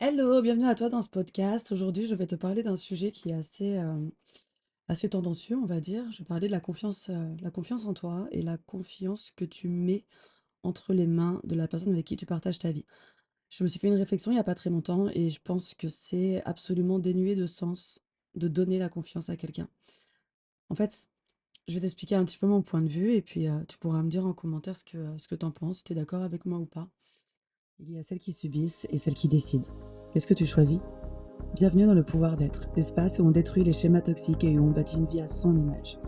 Hello, bienvenue à toi dans ce podcast. Aujourd'hui, je vais te parler d'un sujet qui est assez tendancieux, on va dire. Je vais parler de la confiance en toi et la confiance que tu mets entre les mains de la personne avec qui tu partages ta vie. Je me suis fait une réflexion il n'y a pas très longtemps et je pense que c'est absolument dénué de sens de donner la confiance à quelqu'un. En fait, je vais t'expliquer un petit peu mon point de vue et puis tu pourras me dire en commentaire ce que tu en penses, si tu es d'accord avec moi ou pas. Il y a celles qui subissent et celles qui décident. Qu'est-ce que tu choisis? Bienvenue dans le pouvoir d'être, l'espace où on détruit les schémas toxiques et où on bâtit une vie à son image.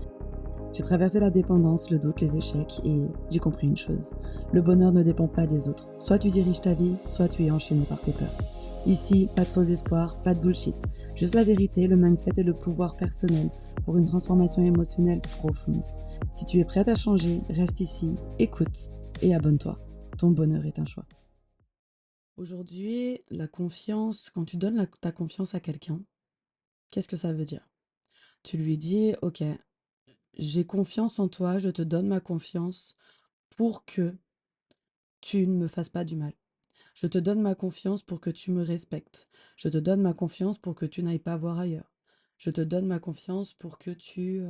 J'ai traversé la dépendance, le doute, les échecs et j'ai compris une chose. Le bonheur ne dépend pas des autres. Soit tu diriges ta vie, soit tu es enchaîné par tes peurs. Ici, pas de faux espoirs, pas de bullshit. Juste la vérité, le mindset et le pouvoir personnel pour une transformation émotionnelle profonde. Si tu es prête à changer, reste ici, écoute et abonne-toi. Ton bonheur est un choix. Aujourd'hui, la confiance, quand tu donnes ta confiance à quelqu'un, qu'est-ce que ça veut dire? Tu lui dis: «OK, j'ai confiance en toi, je te donne ma confiance pour que tu ne me fasses pas du mal. Je te donne ma confiance pour que tu me respectes. Je te donne ma confiance pour que tu n'ailles pas voir ailleurs. Je te donne ma confiance pour que tu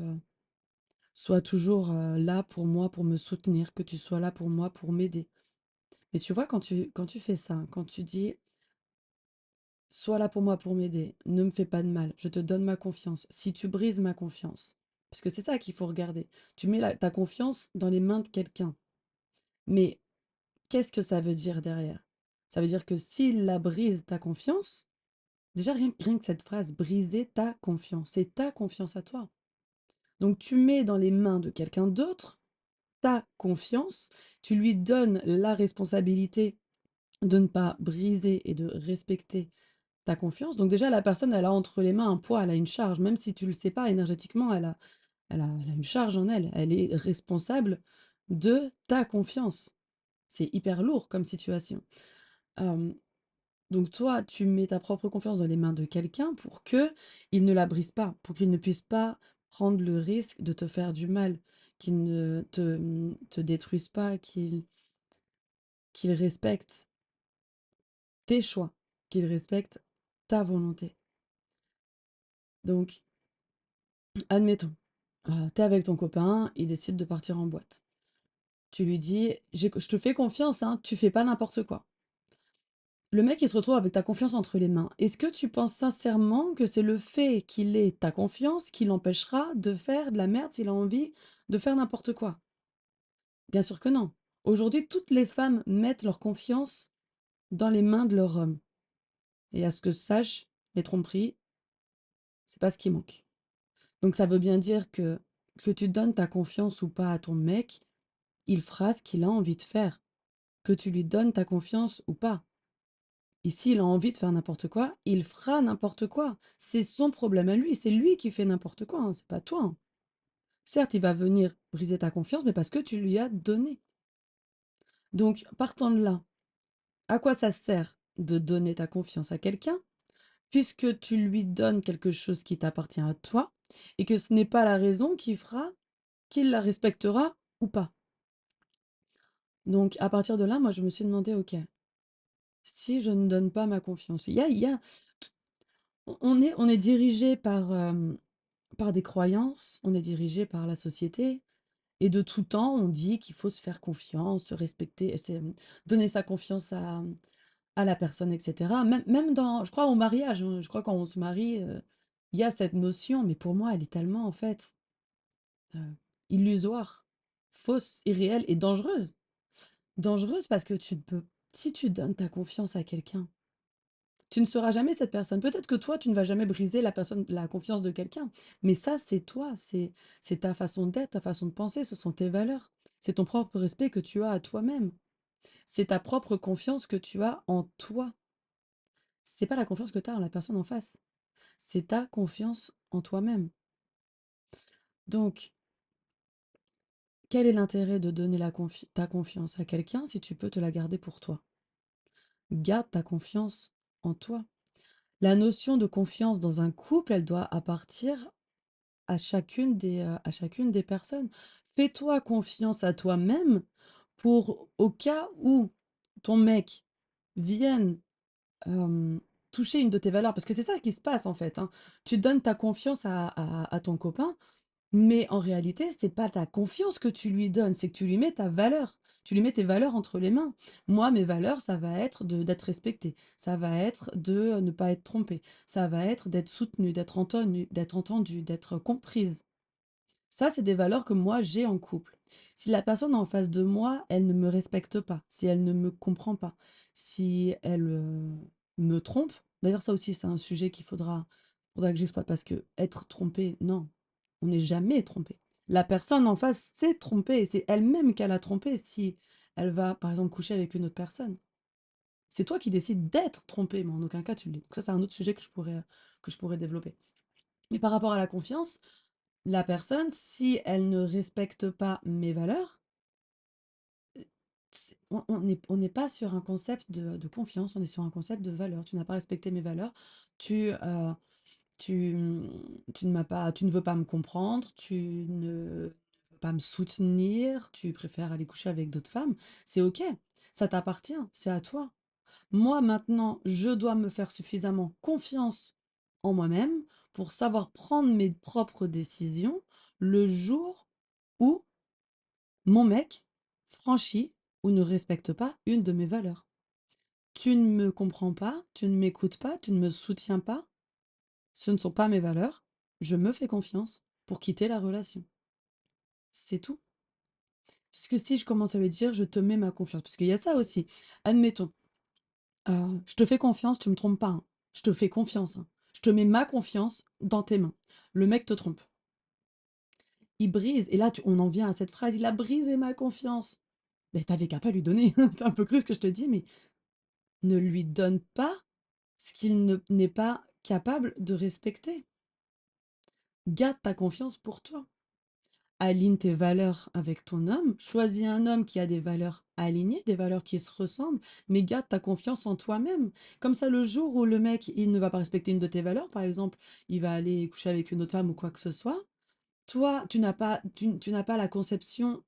sois toujours, là pour moi, pour me soutenir, que tu sois là pour moi, pour m'aider». Et tu vois, quand tu fais ça, quand tu dis: «Sois là pour moi, pour m'aider, ne me fais pas de mal, je te donne ma confiance». Si tu brises ma confiance, parce que c'est ça qu'il faut regarder, tu mets ta confiance dans les mains de quelqu'un. Mais qu'est-ce que ça veut dire derrière? Ça veut dire que s'il la brise ta confiance, déjà rien que cette phrase, briser ta confiance, c'est ta confiance à toi. Donc tu mets dans les mains de quelqu'un d'autre ta confiance, tu lui donnes la responsabilité de ne pas briser et de respecter ta confiance. Donc déjà, la personne, elle a entre les mains un poids, elle a une charge, même si tu ne le sais pas énergétiquement, elle a une charge en elle. Elle est responsable de ta confiance. C'est hyper lourd comme situation. Euh, donc toi, tu mets ta propre confiance dans les mains de quelqu'un pour que il ne la brise pas, pour qu'il ne puisse pas prendre le risque de te faire du mal, qu'il ne te détruise pas, qu'il respecte tes choix, qu'il respecte ta volonté. Donc, admettons, tu avec ton copain, il décide de partir en boîte. Tu lui dis: Je te fais confiance, hein, tu fais pas n'importe quoi». Le mec, il se retrouve avec ta confiance entre les mains. Est-ce que tu penses sincèrement que c'est le fait qu'il ait ta confiance qui l'empêchera de faire de la merde s'il a envie de faire n'importe quoi? Bien sûr que non. Aujourd'hui, toutes les femmes mettent leur confiance dans les mains de leur homme. Et à ce que je sache, les tromperies, c'est pas ce qui manque. Donc ça veut bien dire que tu donnes ta confiance ou pas à ton mec, il fera ce qu'il a envie de faire, que tu lui donnes ta confiance ou pas. Et s'il a envie de faire n'importe quoi, il fera n'importe quoi. C'est son problème à lui, c'est lui qui fait n'importe quoi, hein, c'est pas toi, hein. Certes, il va venir briser ta confiance, mais parce que tu lui as donné. Donc, partant de là, à quoi ça sert de donner ta confiance à quelqu'un, puisque tu lui donnes quelque chose qui t'appartient à toi, et que ce n'est pas la raison qui fera qu'il la respectera ou pas. Donc, à partir de là, moi, je me suis demandé, ok, si je ne donne pas ma confiance, on est dirigé par des croyances, on est dirigé par la société, et de tout temps, on dit qu'il faut se faire confiance, se respecter, donner sa confiance à la personne, etc. Même dans, je crois, au mariage, hein, je crois quand on se marie, il y a cette notion, mais pour moi, elle est tellement, en fait, euh, illusoire, fausse, irréelle et dangereuse. Dangereuse parce que tu ne peux, si tu donnes ta confiance à quelqu'un, tu ne seras jamais cette personne. Peut-être que toi, tu ne vas jamais briser la confiance de quelqu'un, mais ça, c'est toi, c'est ta façon d'être, ta façon de penser, ce sont tes valeurs. C'est ton propre respect que tu as à toi-même. C'est ta propre confiance que tu as en toi. C'est pas la confiance que tu as en la personne en face. C'est ta confiance en toi-même. Donc, quel est l'intérêt de donner ta confiance à quelqu'un si tu peux te la garder pour toi? Garde ta confiance en toi. La notion de confiance dans un couple, elle doit appartir à chacune des personnes. Fais-toi confiance à toi-même pour, au cas où ton mec vienne toucher une de tes valeurs, parce que c'est ça qui se passe en fait, hein. Tu donnes ta confiance à ton copain, mais en réalité, c'est pas ta confiance que tu lui donnes, c'est que tu lui mets ta valeur. Tu lui mets tes valeurs entre les mains. Moi, mes valeurs, ça va être d'être respecté. Ça va être de ne pas être trompé. Ça va être d'être soutenu, d'être entendu, d'être comprise. Ça, c'est des valeurs que moi, j'ai en couple. Si la personne en face de moi, elle ne me respecte pas, si elle ne me comprend pas, si elle me trompe, d'ailleurs, ça aussi, c'est un sujet faudra que j'exploite parce que être trompé, non, on n'est jamais trompé. La personne en face s'est trompée, c'est elle-même qu'elle a trompé si elle va, par exemple, coucher avec une autre personne. C'est toi qui décides d'être trompé, mais en aucun cas tu l'es. Donc ça, c'est un autre sujet que je pourrais développer. Mais par rapport à la confiance, la personne, si elle ne respecte pas mes valeurs, on n'est pas sur un concept de confiance, on est sur un concept de valeur. Tu n'as pas respecté mes valeurs, tu, tu, tu ne veux pas me comprendre, tu ne veux pas me soutenir, tu préfères aller coucher avec d'autres femmes. C'est OK, ça t'appartient, c'est à toi. Moi, maintenant, je dois me faire suffisamment confiance en moi-même pour savoir prendre mes propres décisions le jour où mon mec franchit ou ne respecte pas une de mes valeurs. Tu ne me comprends pas, tu ne m'écoutes pas, tu ne me soutiens pas, ce ne sont pas mes valeurs, je me fais confiance pour quitter la relation. C'est tout. Parce que si je commence à lui dire, je te mets ma confiance, parce qu'il y a ça aussi. Admettons, je te fais confiance, tu me trompes pas, hein. Je te fais confiance, hein. Je te mets ma confiance dans tes mains. Le mec te trompe. Il brise, et là, on en vient à cette phrase, il a brisé ma confiance. Mais t'avais qu'à pas lui donner. C'est un peu cru ce que je te dis, mais ne lui donne pas ce qu'il n'est pas capable de respecter. Garde ta confiance pour toi. Aligne tes valeurs avec ton homme. Choisis un homme qui a des valeurs alignées, des valeurs qui se ressemblent, mais garde ta confiance en toi-même. Comme ça, le jour où le mec, il ne va pas respecter une de tes valeurs, par exemple, il va aller coucher avec une autre femme ou quoi que ce soit, toi, tu n'as pas la conception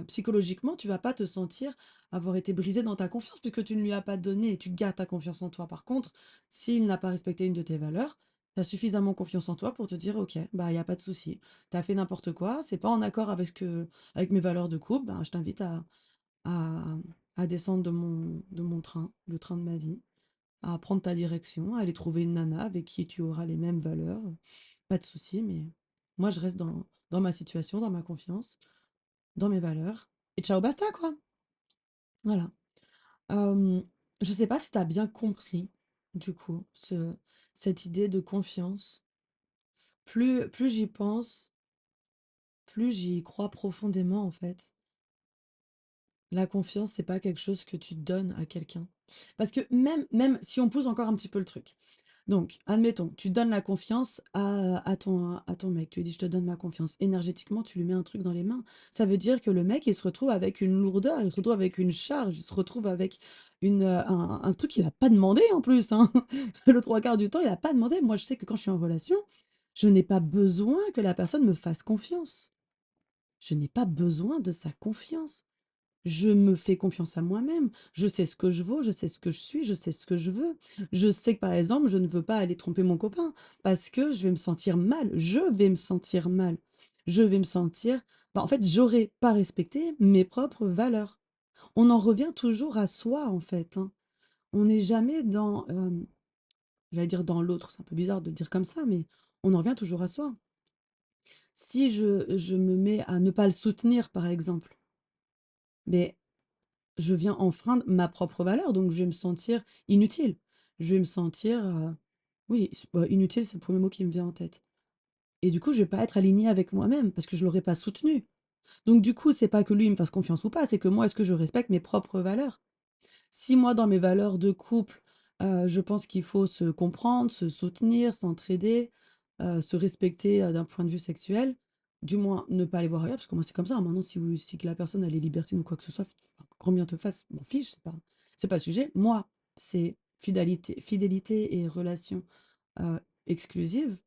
psychologiquement, tu vas pas te sentir avoir été brisé dans ta confiance puisque tu ne lui as pas donné. Tu gardes ta confiance en toi. Par contre, s'il n'a pas respecté une de tes valeurs, tu as suffisamment confiance en toi pour te dire, ok, bah il y a pas de souci. Tu as fait n'importe quoi, c'est pas en accord avec mes valeurs de couple, bah, je t'invite à, à descendre de mon train, le train de ma vie, à prendre ta direction, à aller trouver une nana avec qui tu auras les mêmes valeurs. Pas de souci, mais moi je reste dans ma situation, dans ma confiance, dans mes valeurs. Et ciao basta, quoi. Voilà. Hem, je sais pas si tu as bien compris, du coup, cette idée de confiance. Plus j'y pense, plus j'y crois profondément, en fait. La confiance, c'est pas quelque chose que tu donnes à quelqu'un. Parce que même si on pousse encore un petit peu le truc. Donc, admettons, tu donnes la confiance à ton mec. Tu lui dis, je te donne ma confiance. Énergétiquement, tu lui mets un truc dans les mains. Ça veut dire que le mec, il se retrouve avec une lourdeur, il se retrouve avec une charge, il se retrouve avec un truc qu'il n'a pas demandé en plus, hein. Le trois quarts du temps, il n'a pas demandé. Moi, je sais que quand je suis en relation, je n'ai pas besoin que la personne me fasse confiance. Je n'ai pas besoin de sa confiance. Je me fais confiance à moi-même. Je sais ce que je vaux, je sais ce que je suis, je sais ce que je veux. Je sais que, par exemple, je ne veux pas aller tromper mon copain parce que je vais me sentir mal. Je vais me sentir mal. Je vais me sentir... en fait, j'aurais pas respecté mes propres valeurs. On en revient toujours à soi, en fait, hein. On n'est jamais j'allais dire dans l'autre, c'est un peu bizarre de le dire comme ça, mais on en revient toujours à soi. Si je me mets à ne pas le soutenir, par exemple, mais je viens enfreindre ma propre valeur, donc je vais me sentir inutile. Je vais me sentir, oui, inutile, c'est le premier mot qui me vient en tête. Et du coup, je vais pas être alignée avec moi-même parce que je l'aurais pas soutenu. Donc du coup, c'est pas que lui il me fasse confiance ou pas, c'est que moi, est-ce que je respecte mes propres valeurs? Si moi, dans mes valeurs de couple, je pense qu'il faut se comprendre, se soutenir, s'entraider, se respecter, d'un point de vue sexuel, du moins ne pas aller voir ailleurs, parce que moi c'est comme ça, hein. Maintenant si que la personne elle est libertine ou quoi que ce soit, enfin, grand bien te fasse, m'en fiche, c'est pas le sujet. Moi, c'est fidélité et relation, exclusive.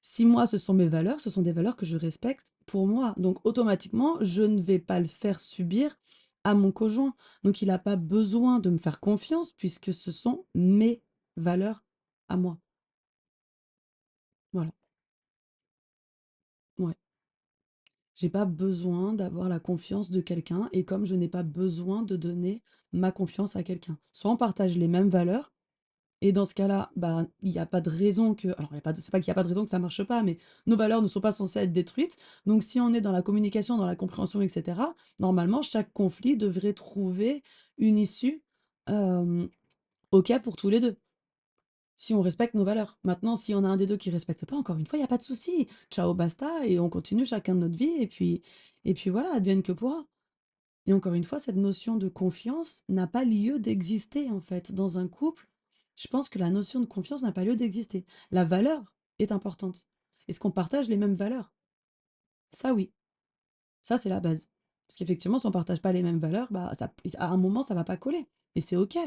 Si moi, ce sont mes valeurs, ce sont des valeurs que je respecte pour moi. Donc, automatiquement, je ne vais pas le faire subir à mon conjoint. Donc, il n'a pas besoin de me faire confiance puisque ce sont mes valeurs à moi. Voilà, ouais. J'ai pas besoin d'avoir la confiance de quelqu'un et comme je n'ai pas besoin de donner ma confiance à quelqu'un. Soit on partage les mêmes valeurs et dans ce cas-là, bah, il y a pas de raison que alors il y a pas de c'est pas qu'il y a pas de raison que ça marche pas, mais nos valeurs ne sont pas censées être détruites. Donc si on est dans la communication, dans la compréhension et cetera, normalement chaque conflit devrait trouver une issue, hem, OK pour tous les 2. Si on respecte nos valeurs. Maintenant, s'il y en a un des 2 qui respecte pas, encore une fois, il y a pas de souci. Ciao, basta et on continue chacun de notre vie et puis voilà, advienne que pourra. Et encore une fois, cette notion de confiance n'a pas lieu d'exister, en fait. Dans un couple, je pense que la notion de confiance n'a pas lieu d'exister. La valeur est importante. Est-ce qu'on partage les mêmes valeurs? Ça, oui. Ça, c'est la base. Parce qu'effectivement, si on partage pas les mêmes valeurs, bah, ça à un moment, ça va pas coller et c'est OK.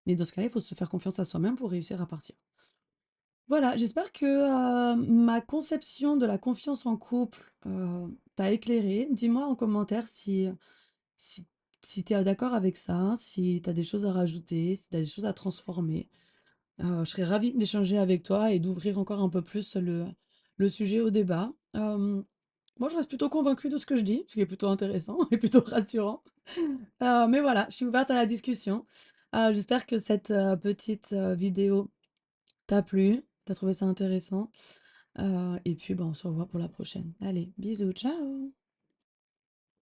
Mais dans ce cas-là, il faut se faire confiance à soi-même pour réussir à partir. Voilà, j'espère que, ma conception de la confiance en couple, t'a éclairé. Dis-moi en commentaire si si tu es d'accord avec ça, si tu as des choses à rajouter, si tu as des choses à transformer. Je serais ravie d'échanger avec toi et d'ouvrir encore un peu plus le sujet au débat. Moi, je reste plutôt convaincue de ce que je dis, ce qui est plutôt intéressant et plutôt rassurant. Mais voilà, je suis ouverte à la discussion. J'espère que cette, petite, vidéo t'a plu, tu trouvé ça intéressant. Et puis, bah, on se revoit pour la prochaine. Allez, bisous, ciao!